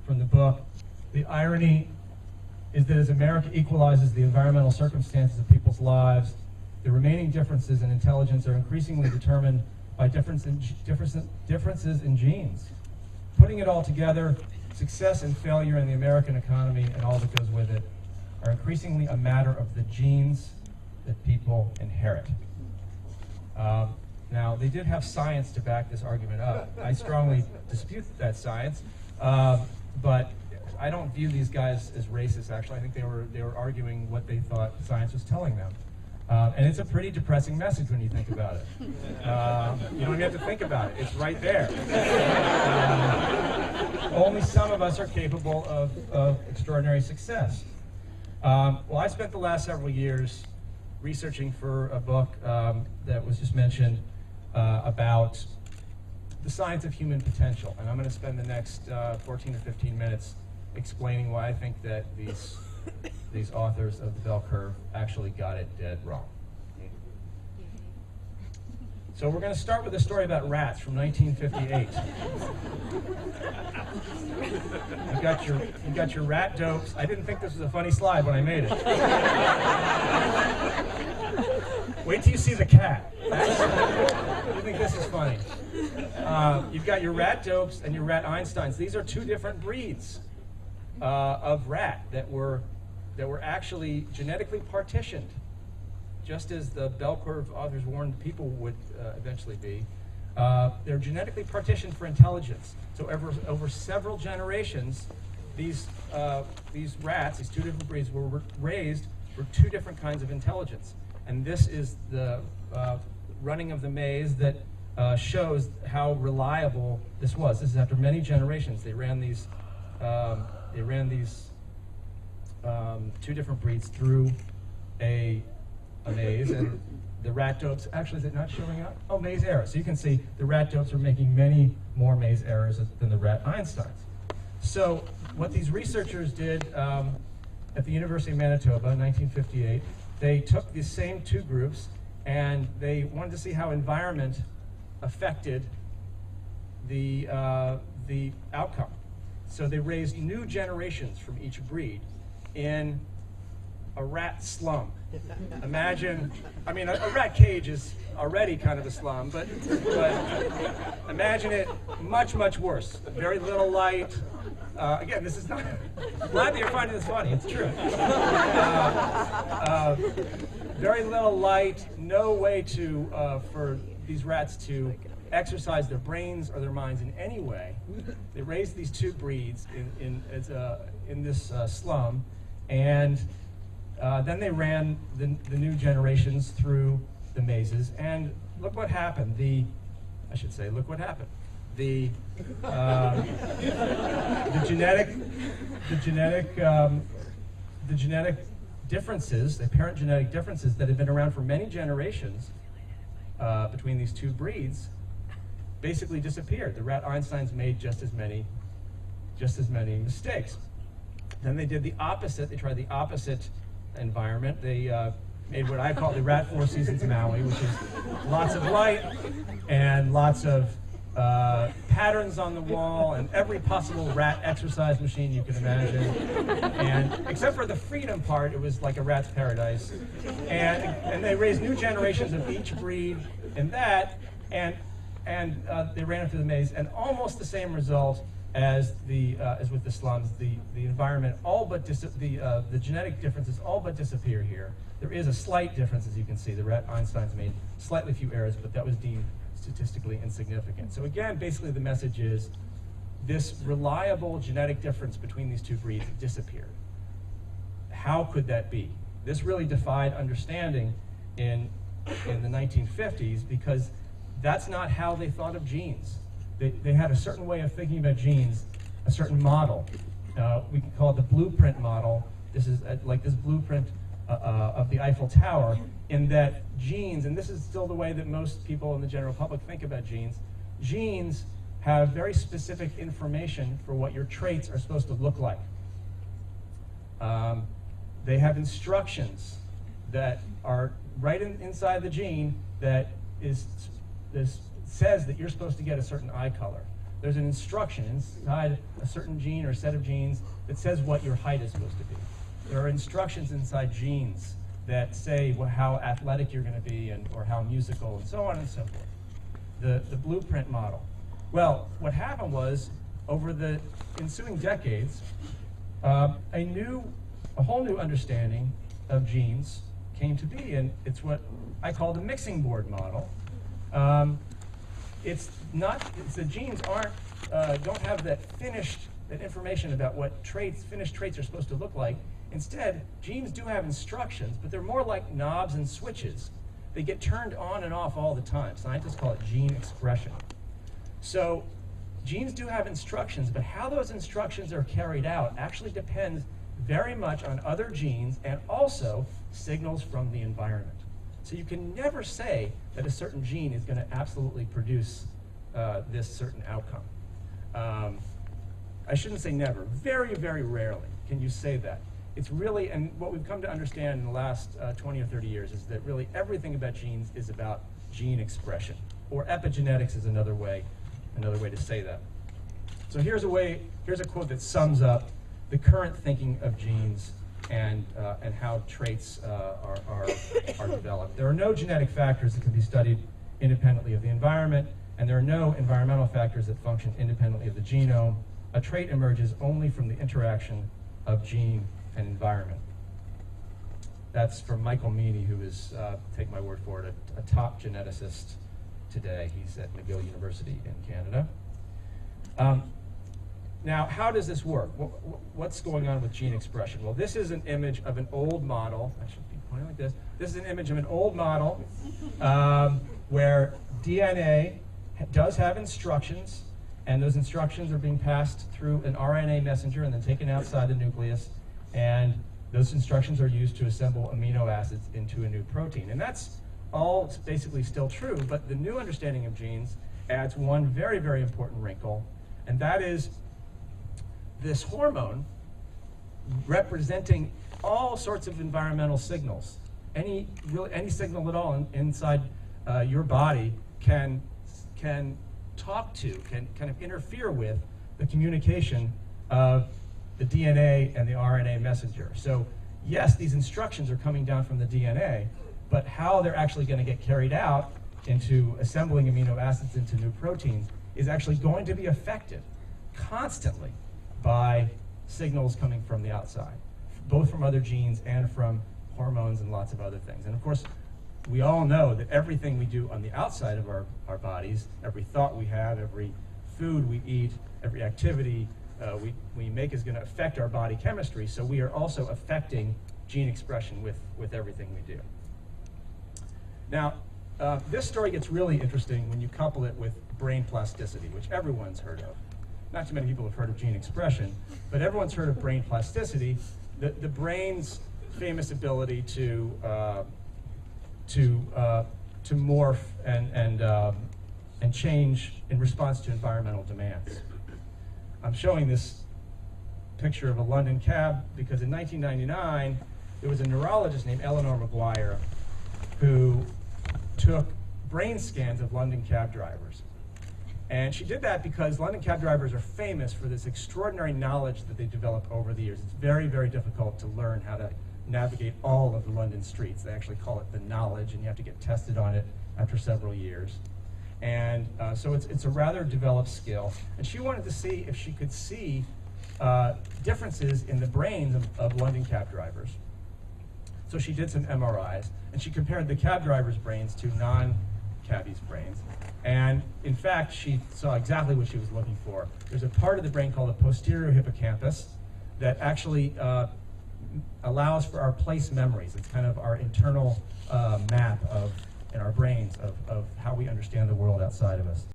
from the book. The irony is that as America equalizes the environmental circumstances of people's lives, the remaining differences in intelligence are increasingly determined by differences in genes. Putting it all together, success and failure in the American economy and all that goes with it are increasingly a matter of the genes that people inherit. Now, they did have science to back this argument up. I strongly dispute that science, but I don't view these guys as racist, actually. I think they were arguing what they thought science was telling them. And it's a pretty depressing message when you think about it. You don't even have to think about it. It's right there. Only some of us are capable of extraordinary success. Well, I spent the last several years researching for a book that was just mentioned about the science of human potential. And I'm going to spend the next 14 or 15 minutes explaining why I think that these authors of the bell curve actually got it dead wrong. So we're going to start with a story about rats from 1958. You got your rat dopes. I didn't think this was a funny slide when I made it. Wait till you see the cat. You think this is funny. You've got your rat dopes and your rat Einsteins. These are two different breeds of rat that were actually genetically partitioned, just as the bell curve authors warned people would eventually be. They're genetically partitioned for intelligence. So over several generations, these rats, these two different breeds, were raised for two different kinds of intelligence. And this is the running of the maze that shows how reliable this was. This is after many generations. They ran these two different breeds through a maze, and the rat dopes, actually, is it not showing up? Oh, maze errors. So you can see the rat dopes are making many more maze errors than the rat Einsteins. So what these researchers did at the University of Manitoba in 1958, they took these same two groups and they wanted to see how environment affected the outcome. So they raised new generations from each breed in a rat slum. Imagine, I mean, a rat cage is already kind of a slum, but imagine it much, much worse. Very little light. Again, this is not, glad that you're finding this funny, it's true. Very little light, no way for these rats to exercise their brains or their minds in any way. They raised these two breeds in this slum, and then they ran the new generations through the mazes, and look what happened. Look what happened. The genetic differences, the apparent genetic differences that had been around for many generations between these two breeds, basically disappeared. The rat Einsteins made just as many mistakes. Then they did the opposite. They tried the opposite environment. They made what I call the rat Four Seasons Maui, which is lots of light and lots of patterns on the wall and every possible rat exercise machine you can imagine. And except for the freedom part, it was like a rat's paradise. And they raised new generations of each breed in that, and they ran it through the maze, and almost the same result as with the slums. The environment all but the genetic differences all but disappear here. There is a slight difference, as you can see. The rat Einsteins made slightly few errors, but that was deemed statistically insignificant. So again, basically the message is this reliable genetic difference between these two breeds disappeared. How could that be? This really defied understanding in the 1950s, because that's not how they thought of genes. They had a certain way of thinking about genes, a certain model. We can call it the blueprint model. This is like this blueprint of the Eiffel Tower, in that genes, and this is still the way that most people in the general public think about genes, genes have very specific information for what your traits are supposed to look like. They have instructions that are right inside the gene that says that you're supposed to get a certain eye color. there's an instruction inside a certain gene or set of genes that says what your height is supposed to be. There are instructions inside genes that say how athletic you're going to be or how musical and so on and so forth. The blueprint model. Well, what happened was, over the ensuing decades, a whole new understanding of genes came to be, and it's what I call the mixing board model. The genes don't have that information about what finished traits are supposed to look like. Instead, genes do have instructions, but they're more like knobs and switches. They get turned on and off all the time. Scientists call it gene expression. So genes do have instructions, but how those instructions are carried out actually depends very much on other genes and also signals from the environment. So you can never say that a certain gene is going to absolutely produce this certain outcome. I shouldn't say never. Very, very rarely can you say that. It's really, and what we've come to understand in the last 20 or 30 years is that really everything about genes is about gene expression, or epigenetics is another way to say that. So here's a quote that sums up the current thinking of genes and how traits are developed. There are no genetic factors that can be studied independently of the environment, and there are no environmental factors that function independently of the genome. A trait emerges only from the interaction of gene and environment. That's from Michael Meany, who is, take my word for it, a top geneticist today. He's at McGill University in Canada. Now, how does this work? What's going on with gene expression? Well, this is an image of an old model. I should be pointing like this. This is an image of an old model where DNA does have instructions, and those instructions are being passed through an RNA messenger and then taken outside the nucleus, and those instructions are used to assemble amino acids into a new protein. And that's all basically still true, but the new understanding of genes adds one very, very important wrinkle, and that is this hormone representing all sorts of environmental signals. Any signal at all inside your body can talk to, can kind of interfere with the communication of the DNA and the RNA messenger. So yes, these instructions are coming down from the DNA, but how they're actually going to get carried out into assembling amino acids into new proteins is actually going to be affected constantly by signals coming from the outside, both from other genes and from hormones and lots of other things. And of course, we all know that everything we do on the outside of our bodies, every thought we have, every food we eat, every activity we make is going to affect our body chemistry, so we are also affecting gene expression with everything we do. Now, this story gets really interesting when you couple it with brain plasticity, which everyone's heard of. Not too many people have heard of gene expression, but everyone's heard of brain plasticity, the brain's famous ability to morph and change in response to environmental demands. I'm showing this picture of a London cab because in 1999, there was a neurologist named Eleanor Maguire who took brain scans of London cab drivers. And she did that because London cab drivers are famous for this extraordinary knowledge that they develop over the years. It's very, very difficult to learn how to navigate all of the London streets. They actually call it the knowledge, and you have to get tested on it after several years. And so it's a rather developed skill. And she wanted to see if she could see differences in the brains of London cab drivers. So she did some MRIs, and she compared the cab drivers' brains to non-cabbies' brains. And in fact, she saw exactly what she was looking for. There's a part of the brain called the posterior hippocampus that actually allows for our place memories. It's kind of our internal map in our brains of how we understand the world outside of us.